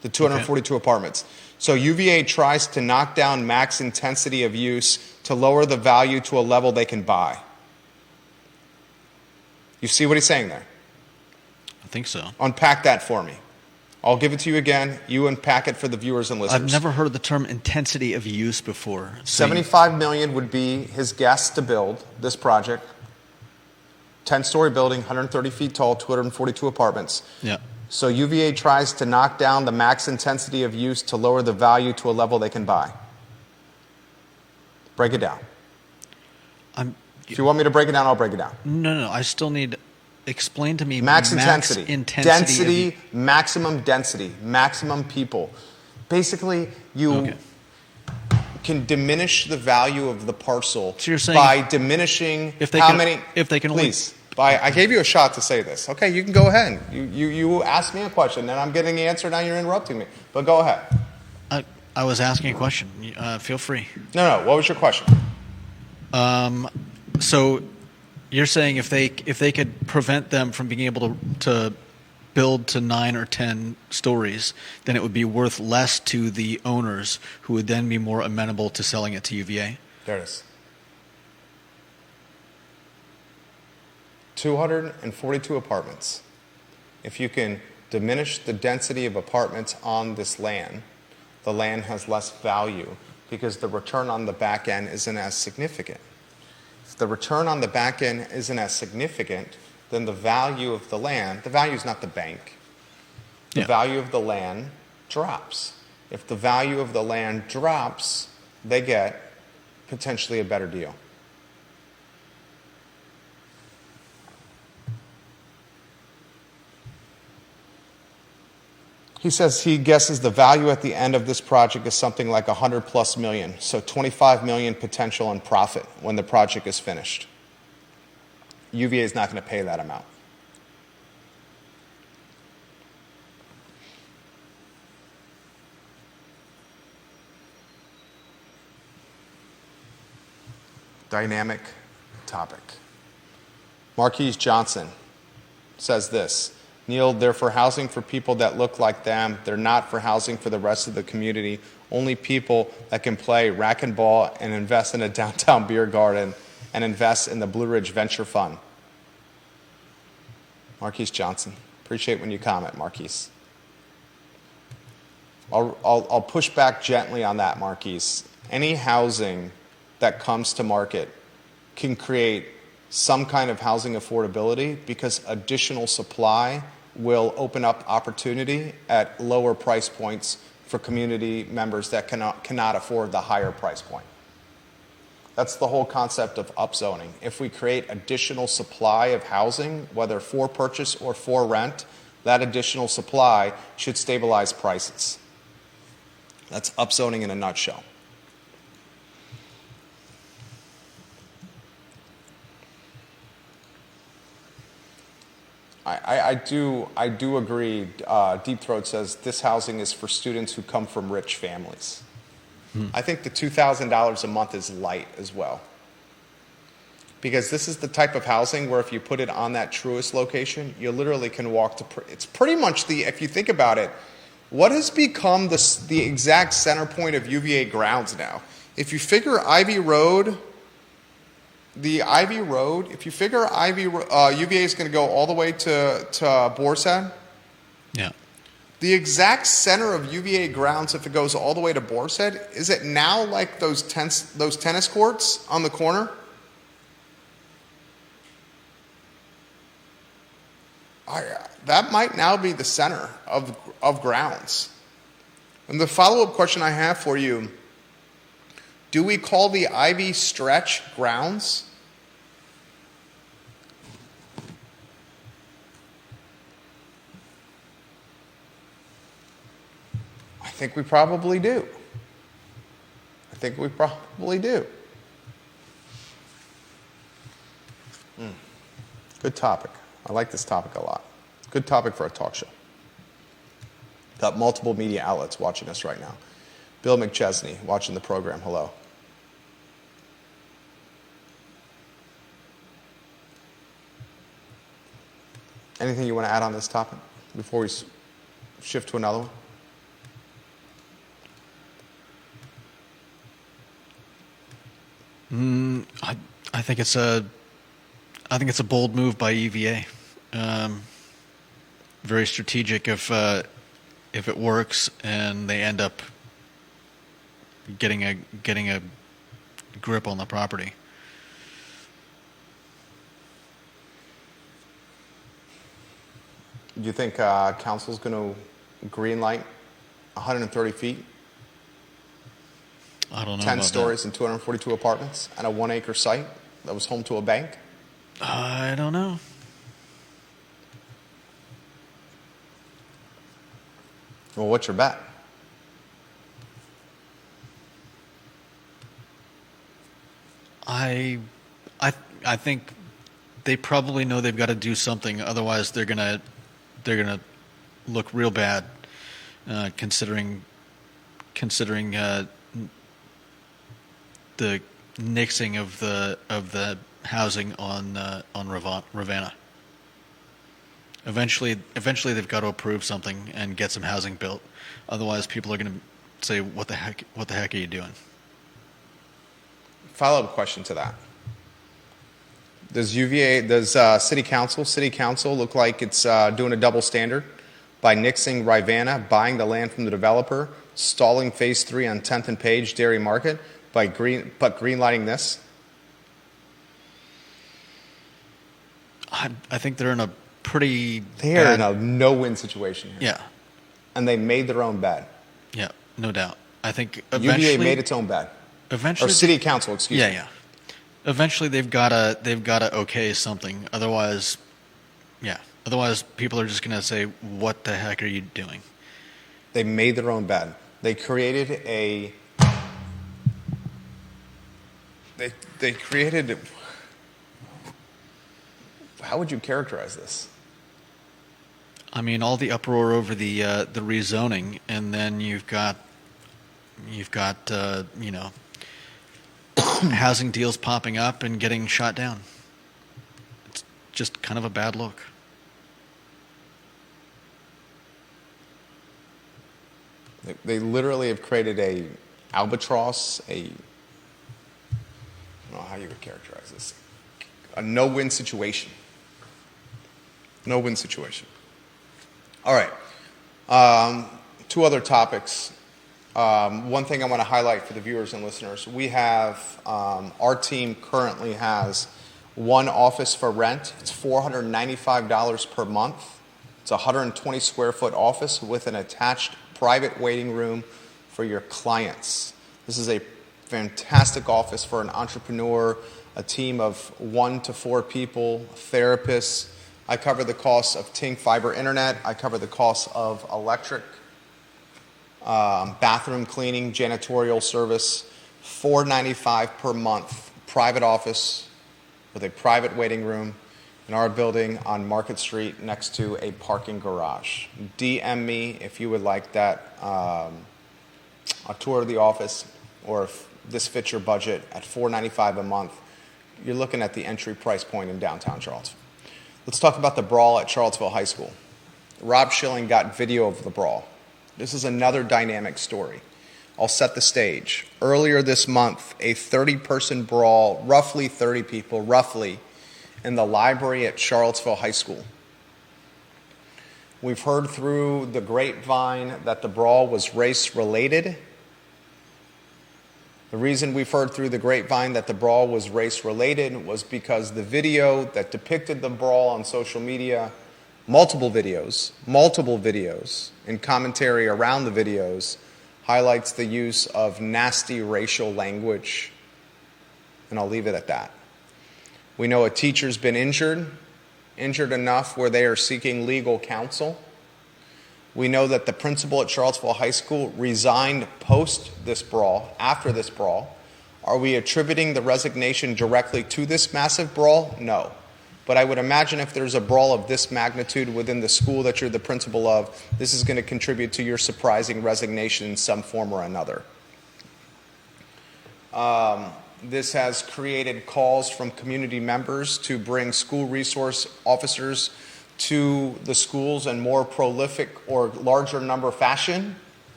The 242 apartments. So UVA tries to knock down max intensity of use to lower the value to a level they can buy. You see what he's saying there? I think so. Unpack that for me. I'll give it to you again. You unpack it for the viewers and listeners. I've never heard the term intensity of use before. $75 million would be his guess to build this project. 10-story building, 130 feet tall, 242 apartments. Yeah. So UVA tries to knock down the max intensity of use to lower the value to a level they can buy. Break it down. If you want me to break it down, I'll break it down. No. I still need, explain to me max intensity. Density, maximum density, maximum people. Basically, you can diminish the value of the parcel by diminishing if they can please. I gave you a shot to say this. Okay, you can go ahead. You asked me a question, and I'm getting the answer. Now you're interrupting me. But go ahead. I was asking a question. Feel free. No. What was your question? So you're saying if they could prevent them from being able to build to 9 or 10 stories, then it would be worth less to the owners, who would then be more amenable to selling it to UVA? There it is. 242 apartments. If you can diminish the density of apartments on this land, the land has less value because the return on the back end isn't as significant. If the return on the back end isn't as significant, then the value of the land, the value is not the bank, the value of the land drops. If the value of the land drops, they get potentially a better deal. He says he guesses the value at the end of this project is something like $100+ million, so $25 million potential in profit when the project is finished. UVA is not going to pay that amount. Dynamic topic. Marquise Johnson says this. Neil, they're for housing for people that look like them. They're not for housing for the rest of the community. Only people that can play rack and ball and invest in a downtown beer garden and invest in the Blue Ridge Venture Fund. Marquise Johnson. Appreciate when you comment, Marquise. I'll push back gently on that, Marquise. Any housing that comes to market can create some kind of housing affordability because additional supply will open up opportunity at lower price points for community members that cannot afford the higher price point. That's the whole concept of upzoning. If we create additional supply of housing, whether for purchase or for rent, that additional supply should stabilize prices. That's upzoning in a nutshell. I do agree. Deep Throat says this housing is for students who come from rich families. I think the $2,000 a month is light as well. Because this is the type of housing where if you put it on that truest location, you literally can walk to, it's pretty much if you think about it, what has become the exact center point of UVA grounds now? If you figure Ivy Road, if you figure UVA is going to go all the way to Boar's Head, Yeah. the exact center of UVA grounds, if it goes all the way to Boar's Head, is it now like those tennis courts on the corner? That might now be the center of grounds. And the follow-up question I have for you, do we call the Ivy stretch grounds? I think we probably do. Good topic. I like this topic a lot. Good topic for a talk show. Got multiple media outlets watching us right now. Bill McChesney watching the program. Hello. Anything you want to add on this topic before we shift to another one? I think it's a bold move by UVA. Very strategic if it works and they end up getting a grip on the property. Do you think council's going to green light 130 feet? I don't know. 10 about stories that. and 242 apartments and a 1-acre site that was home to a bank? I don't know. Well, what's your bet? I think they probably know they've got to do something, otherwise they're gonna look real bad, considering the nixing of the housing on Ravenna. Eventually they've got to approve something and get some housing built. Otherwise, people are going to say, "What the heck are you doing?" Follow-up question to that. Does City Council look like it's doing a double standard by nixing Ravenna, buying the land from the developer, stalling Phase 3 on 10th and Page Dairy Market, but greenlighting this? I think they're in a pretty They're in a no-win situation here. Yeah. And they made their own bed. Yeah, no doubt. I think eventually UVA made its own bed. Eventually, or City Council, excuse me. Yeah. Eventually, they've gotta okay something. Otherwise, people are just gonna say, "What the heck are you doing?" They made their own bed. They created They created. How would you characterize this? I mean, all the uproar over the rezoning, and then you've got housing deals popping up and getting shot down. It's just kind of a bad look. They literally have created a albatross, I don't know how you would characterize this, a no-win situation. No-win situation. All right. Two other topics. One thing I want to highlight for the viewers and listeners, we have, our team currently has one office for rent. It's $495 per month. It's a 120 square foot office with an attached private waiting room for your clients. This is a fantastic office for an entrepreneur, a team of 1 to 4 people, therapists. I cover the costs of Ting fiber internet. I cover the costs of electric, bathroom cleaning, janitorial service. $495 per month. Private office with a private waiting room in our building on Market Street next to a parking garage. DM me if you would like that, a tour of the office. or if this fits your budget at $4.95 a month, you're looking at the entry price point in downtown Charlottesville. Let's talk about the Brawl at Charlottesville High School. Rob Schilling got video of the Brawl. This is another dynamic story. I'll set the stage. Earlier this month, a 30-person brawl, roughly 30 people, roughly, in the library at Charlottesville High School. We've heard through the grapevine that the brawl was race-related. The reason we've heard through the grapevine that the brawl was race-related was because the video that depicted the brawl on social media, multiple videos, and commentary around the videos, highlights the use of nasty racial language, and I'll leave it at that. We know a teacher's been injured enough where they are seeking legal counsel. We know that the principal at Charlottesville High School resigned post this brawl, after this brawl. Are we attributing the resignation directly to this massive brawl? No. But I would imagine if there's a brawl of this magnitude within the school that you're the principal of, this is going to contribute to your surprising resignation in some form or another. This has created calls from community members to bring school resource officers to the schools in more prolific or larger number fashion.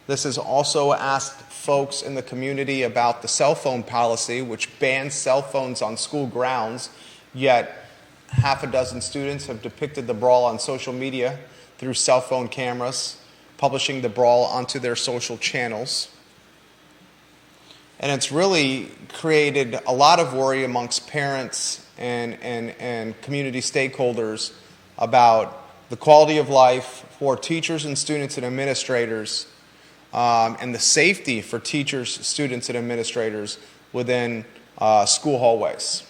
This has also asked folks in the community about the cell phone policy, which bans cell phones on school grounds, yet half a dozen students have depicted the brawl on social media through cell phone cameras, publishing the brawl onto their social channels. And it's really created a lot of worry amongst parents and community stakeholders about the quality of life for teachers and students and administrators, and the safety for teachers, students, and administrators within school hallways.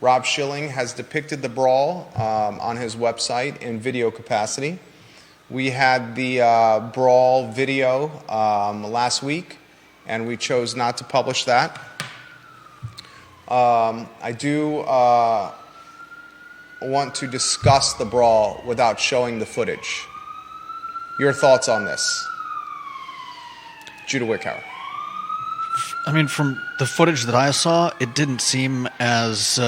Rob Schilling has depicted the brawl on his website in video capacity. We had the brawl video last week, and we chose not to publish that. I do want to discuss the brawl without showing the footage. Your thoughts on this? Judah Wickhauer. I mean, from the footage that I saw, it didn't seem as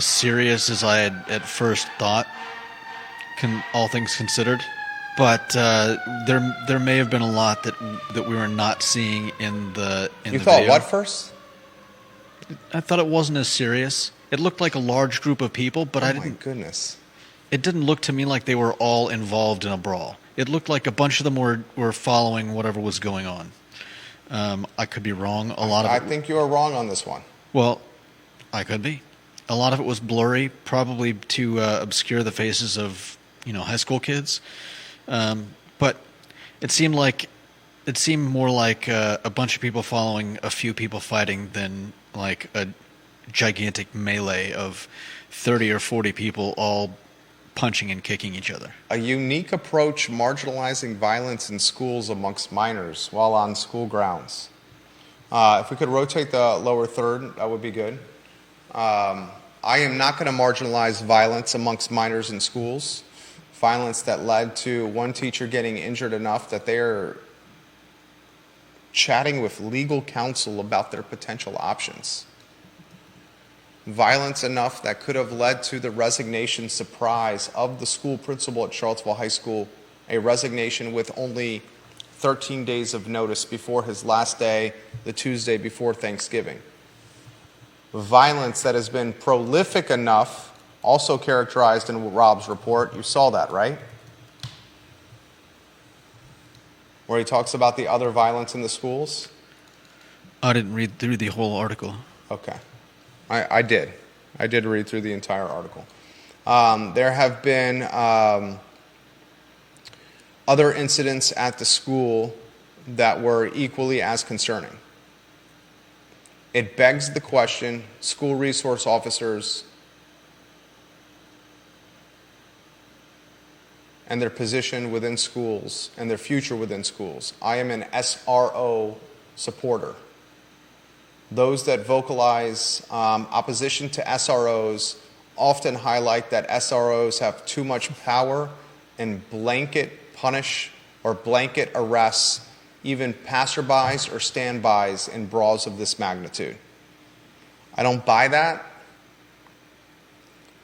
serious as I had at first thought, all things considered. But there may have been a lot that we were not seeing in the video. You thought what first? I thought it wasn't as serious. It looked like a large group of people, but oh my goodness. It didn't look to me like they were all involved in a brawl. It looked like a bunch of them were following whatever was going on. I could be wrong. I think you are wrong on this one. Well, I could be. A lot of it was blurry, probably to obscure the faces of high school kids. But it seemed more like a bunch of people following a few people fighting than like a gigantic melee of 30 or 40 people all punching and kicking each other. A unique approach marginalizing violence in schools amongst minors while on school grounds. If we could rotate the lower third, that would be good. I am not going to marginalize violence amongst minors in schools. Violence that led to one teacher getting injured enough that they're chatting with legal counsel about their potential options. Violence enough that could have led to the resignation surprise of the school principal at Charlottesville High School, a resignation with only 13 days of notice before his last day, the Tuesday before Thanksgiving. Violence that has been prolific enough, also characterized in Rob's report, you saw that, right? Where he talks about the other violence in the schools? I didn't read through the whole article. Okay. I did. I did read through the entire article. There have been other incidents at the school that were equally as concerning. It begs the question, school resource officers and their position within schools and their future within schools. I am an SRO supporter. Those that vocalize opposition to SROs often highlight that SROs have too much power and blanket punish or blanket arrests even passerbys or standbys in brawls of this magnitude. I don't buy that.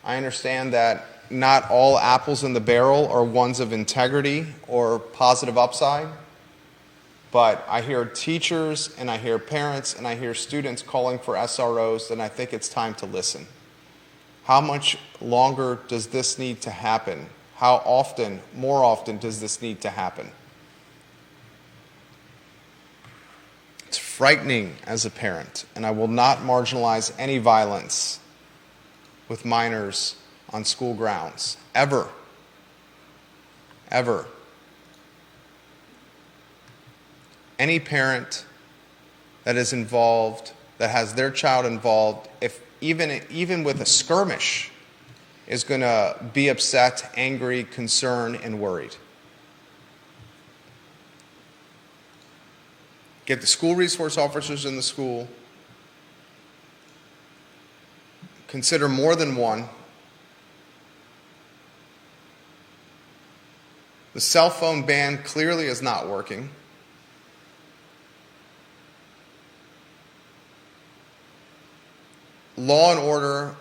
I understand that not all apples in the barrel are ones of integrity or positive upside, but I hear teachers and I hear parents and I hear students calling for SROs, and I think it's time to listen. How much longer does this need to happen? How often, more often, does this need to happen? It's frightening as a parent, and I will not marginalize any violence with minors on school grounds, ever. Ever. Any parent that is involved, that has their child involved, if even with a skirmish, is going to be upset, angry, concerned, and worried. Get the school resource officers in the school. Consider more than one. The cell phone ban clearly is not working. Law and order,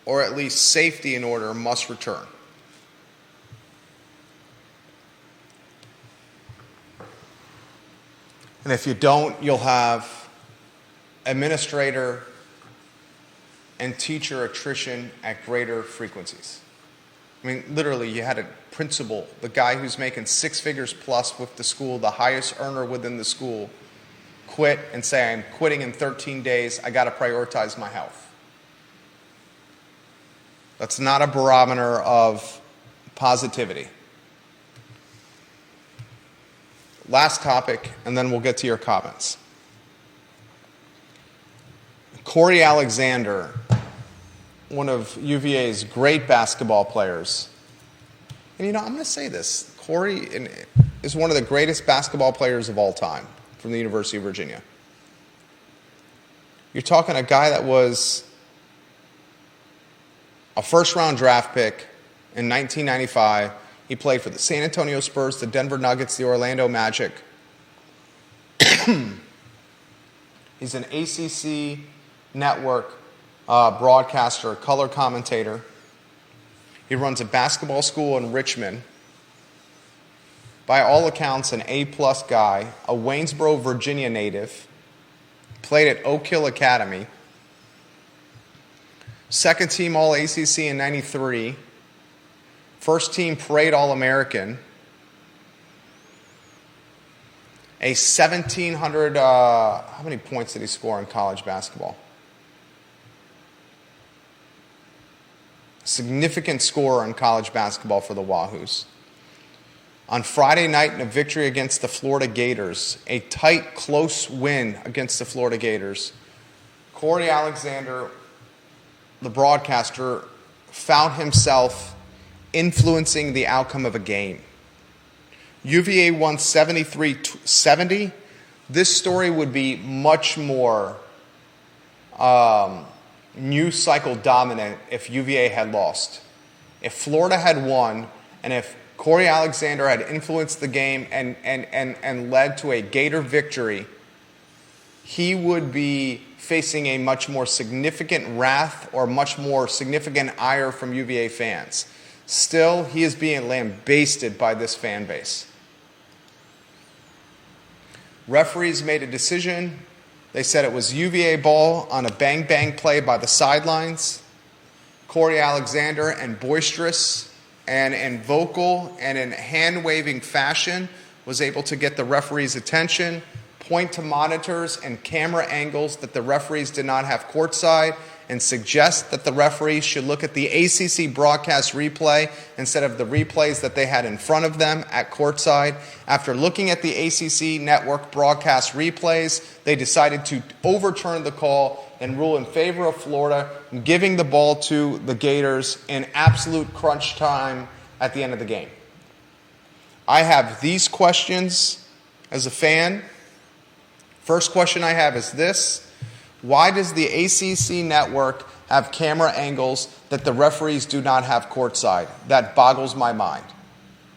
or at least safety and order, must return. And if you don't, you'll have administrator and teacher attrition at greater frequencies. I mean, literally, you had a principal, the guy who's making 6 figures plus with the school, the highest earner within the school, quit and say, I'm quitting in 13 days, I got to prioritize my health. That's not a barometer of positivity. Last topic, and then we'll get to your comments. Cory Alexander, one of UVA's great basketball players. And I'm going to say this. Cory is one of the greatest basketball players of all time from the University of Virginia. You're talking a guy that was a first-round draft pick in 1995. He played for the San Antonio Spurs, the Denver Nuggets, the Orlando Magic. He's an ACC network broadcaster, color commentator. He runs a basketball school in Richmond. By all accounts, an A-plus guy, a Waynesboro, Virginia native. Played at Oak Hill Academy. Second team All-ACC in 93. First team Parade All-American. A 1,700, how many points did he score in college basketball? Significant scorer in college basketball for the Wahoos. On Friday night in a victory against the Florida Gators, a tight, close win against the Florida Gators, Cory Alexander, the broadcaster, found himself influencing the outcome of a game. UVA won 73-70. This story would be much more news cycle dominant if UVA had lost. If Florida had won, and if Cory Alexander had influenced the game and led to a Gator victory, he would be facing a much more significant wrath or much more significant ire from UVA fans. Still, he is being lambasted by this fan base. Referees made a decision. They said it was UVA ball on a bang-bang play by the sidelines. Cory Alexander, in boisterous and in vocal and in hand-waving fashion, was able to get the referee's attention, point to monitors and camera angles that the referees did not have courtside, and suggest that the referees should look at the ACC broadcast replay instead of the replays that they had in front of them at courtside. After looking at the ACC network broadcast replays, they decided to overturn the call and rule in favor of Florida, giving the ball to the Gators in absolute crunch time at the end of the game. I have these questions as a fan. First question I have is this. Why does the ACC network have camera angles that the referees do not have courtside? That boggles my mind.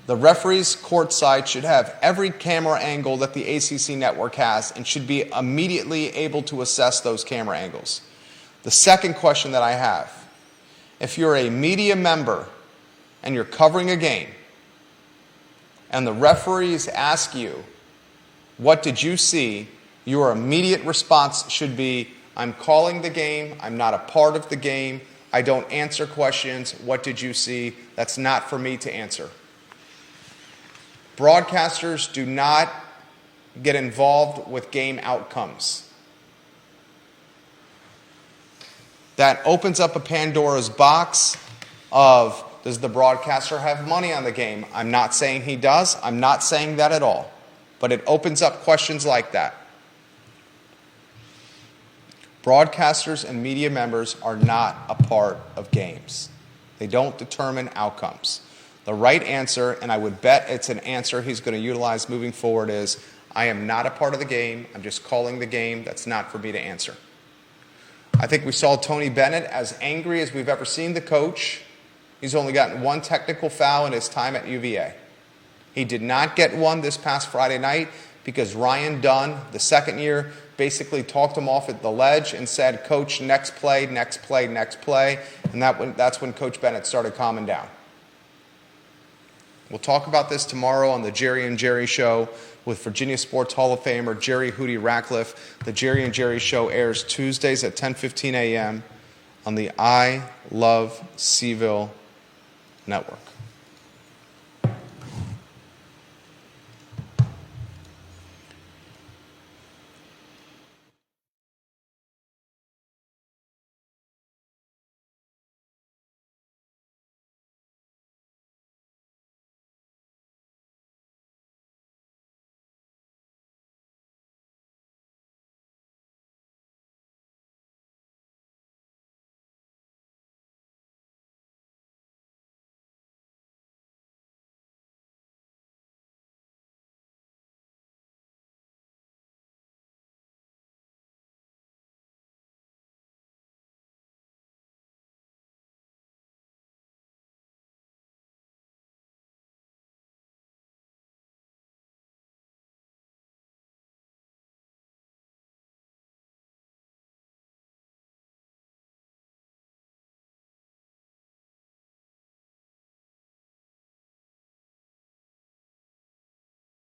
The referees courtside should have every camera angle that the ACC network has and should be immediately able to assess those camera angles. The second question that I have, if you're a media member and you're covering a game and the referees ask you, what did you see? Your immediate response should be, I'm calling the game, I'm not a part of the game, I don't answer questions, what did you see? That's not for me to answer. Broadcasters do not get involved with game outcomes. That opens up a Pandora's box of, does the broadcaster have money on the game? I'm not saying he does. I'm not saying that at all. But it opens up questions like that. Broadcasters and media members are not a part of games. They don't determine outcomes. The right answer, and I would bet it's an answer he's going to utilize moving forward, is, I am not a part of the game. I'm just calling the game. That's not for me to answer. I think we saw Tony Bennett as angry as we've ever seen the coach. He's only gotten one technical foul in his time at UVA. He did not get one this past Friday night because Ryan Dunn, the second year, basically talked him off at the ledge and said, Coach, next play, next play, next play. And that's when Coach Bennett started calming down. We'll talk about this tomorrow on the Jerry and Jerry Show with Virginia Sports Hall of Famer Jerry Hootie Ratcliffe. The Jerry and Jerry Show airs Tuesdays at 10:15 a.m. on the I Love CVille Network.